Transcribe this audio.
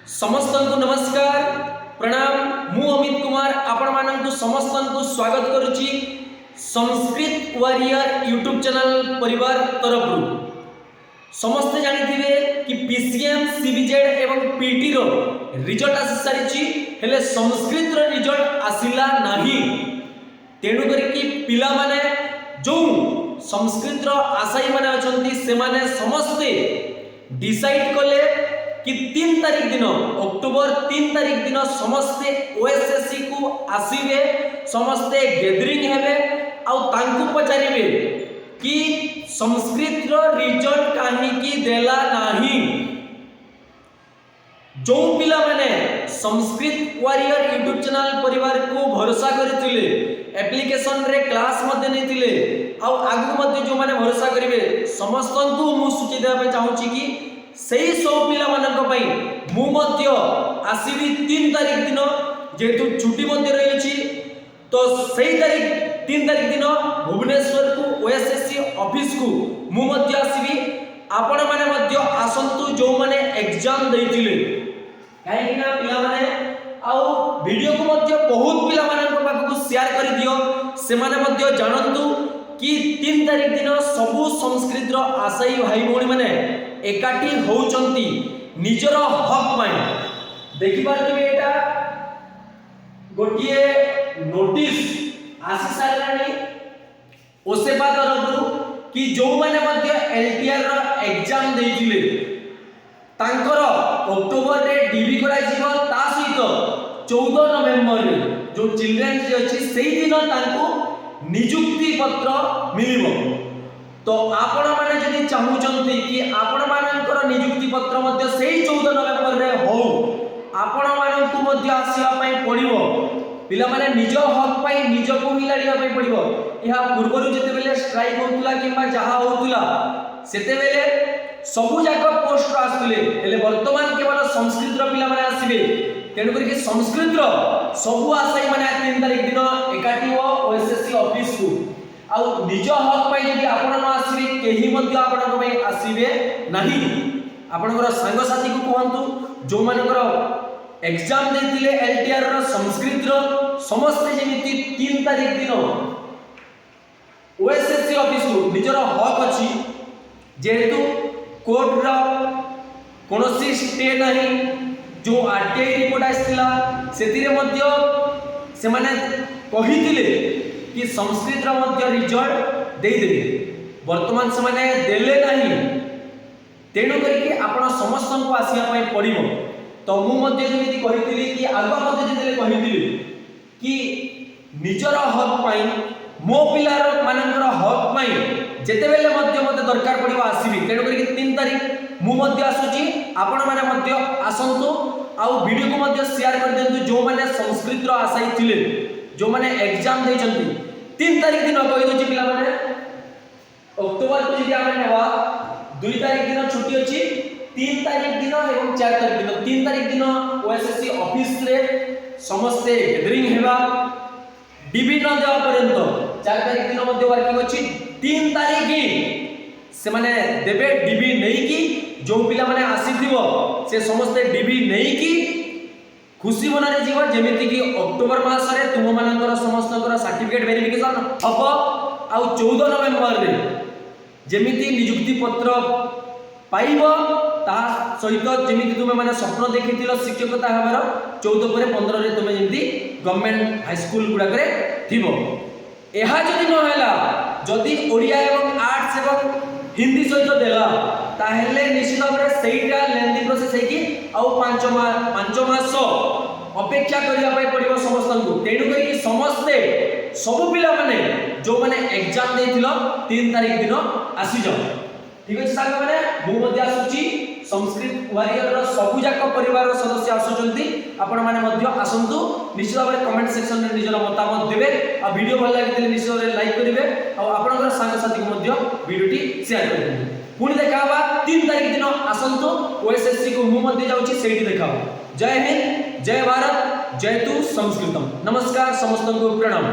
समस्त को नमस्कार प्रणाम मु अमित कुमार आपण मानक समस्त को स्वागत करुची संस्कृत वॉरियर यूट्यूब चैनल परिवार तरफ समस्त जानिथिबे कि पीसीएम सीबीजेड एवं पीटी रो रिजल्ट आसी सारिची हेले संस्कृत रो रिजल्ट आसिला नाही तेणु करी कि पिला माने जो संस्कृत रो आशायी माने अछंती से माने समस्ते डिसाइड कले कि 3 तारीख दिन अक्टोबर 3 तारीख दिन समस्ते ओएसएससी को आसीबे समस्ते गैदरिंग हेबे आउ तांकु पचारिबे कि संस्कृत रो रिजल्ट काहे की देला नाही। जो पिला माने संस्कृत वॉरियर यूट्यूब चैनल परिवार को भरोसा करथिले एप्लीकेशन रे क्लास मध्ये नेतिले आउ आगु मध्ये जो माने भरोसा करिवे समस्त को मु सूची देबा पे चाहूची कि सही सब पिला मानक पई मु मध्ये आसीबी 3 तारीख दिन जेतु छुट्टी मध्ये रही अछि तो सही तारीख 3 तारीख दिन भुवनेश्वर को ओएसएससी ऑफिस को मु मध्ये आसीबी आपण माने मध्ये आसंतु जो माने एग्जाम देइतिले काहे कि ना पिला माने आउ वीडियो को मध्ये बहुत पिला मानक पाख को शेयर कर दियो से माने मध्ये जानंतु कि 3 तारीख दिन सबु संस्कृत रो आशायी भाई भौणी माने एकाठी होउचंती निजर हक पाई देखि पारबे एटा गोटिए नोटिस आसी सारलानी ओसेपा तरफरु कि जो माने मध्ये एलटीआर रो एग्जाम देइतिले तांकर अक्टोबर रे डीबी करा जीव ता सहित 14 नवेम्बर रे जो चिल्ड्रन डे अछि सेही दिन तांको नियुक्ति पत्र मिलिबो तो आपण माने जदि चाहुचंती कि आपण मानकर नियुक्ति पत्र मध्ये सेही 14 नवेम्बर रे हो आपण मानकु मध्ये आसीबा पई पड़िबो पिला माने निज हक पई निज को ही लड़िया पई पड़िबो या पूर्वरु जते बेले स्ट्राइक होतुला किबा जहा होतुला सेते बेले सबु जाक पोस्ट आसुले हेले वर्तमान केवल संस्कृत रो पिला माने आसीबे तेनु करी कि संस्कृत रो सबु आशायी माने 3 तारीख दिन एकाठी हो ओएसएससी ऑफिस को आउ निज हक पई जदि आपण न आसीबे केही मध्ये आपण को पई आसीबे नाही आपनकर संग साथी को कहंतु जो मानकर एग्जाम देतिले एलटीआर रो संस्कृत रो समस्त जेमिति 3 तारीख दिन ओएसएससी ऑफिस को निजर हक अछि जेहेतु कोर्ट रो कोनोसी स्टे नाही जो आरटीआई रिपोर्ट आसिला सेतिरे मध्ये से माने कहितिले कि संस्कृत रो मध्ये रिजल्ट दे देबे वर्तमान से माने देले नाही तेणु करी कि आपण समस्त को आसिया पई पड़िबो तो मु मध्ये जेमिति कहितिली कि आगो मध्ये जेतेले कहितिली कि निजर हक पई मो पिलार मानकर हक पई जेतेबेले मध्ये मते दरकार पड़िबो आसीबी तेणु करी कि 3 तारीख मु मध्ये आसुची आपण माने मध्ये आसंतु आउ वीडियो को मध्ये शेयर कर देंतु जो माने संस्कृत रो आशायी थिले जो माने एग्जाम दे जंती 3 तारीख दिन कहि दोची पिला माने अक्टोबर को जदि आमे नेवा 2 तारीख दिन छुट्टी अछि 3 तारीख दिन एवं 4 तारीख दिन 3 तारीख दिन ओएसएससी ऑफिस रे समस्त गैदरिंग हेबा डीबी न देवा पर्यंत 4 तारीख दिन मध्ये वर्किंग अछि 3 तारीख से माने देबे डीबी नहीं की जो पिला माने आसीथिबो से समस्त डीबी नहीं की खुशी मनारे जीव जेमिति कि अक्टोबर मास रे तुम मानकर समस्तकर सर्टिफिकेट वेरिफिकेशन हबो आ 14 नवेम्बर रे जेमिति नियुक्ति पत्र पाइबो ता सहित जेमिति तुमे माने स्वप्न देखिथिलो शिक्षकता हबार 14 पर 15 रे तुमे जेमिति गवर्नमेंट हाई स्कूल गुडा करे थिबो एहा जदि न हैला जदि ओडिया एवं आर्ट्स एवं हिंदी सहित देला ताहेले निश्चित भाबरे सेइटा लेंदी प्रोसेस है कि आउ 5 मास अपेक्षा करिया पई पड़िबो समस्त को तेणु करी कि समस्ते सब पिला माने जो माने एग्जाम देथिलो 3 तारीख दिन आसी जाओ ठीक अछि साग माने मु मध्ये आसुची संस्कृत वॉरियर रो सबु जाक परिवार सदस्य आसुचंती आपण माने मध्ये आसंतु निश्चित भाबरे कमेंट सेक्शन रे निजर मतामत देबे आ वीडियो भल लागिले निश्चित भाबरे लाइक करिवे आ आपनकर संग साथी को मध्ये वीडियोटी शेयर करिवे पुणी देखाबा 3 तारीख दिन आसंतु ओएसएससी को मु मध्ये जाउची सेठी देखाबा जय हिंद जय भारत जय तु संस्कृतम नमस्कार समस्त को प्रणाम।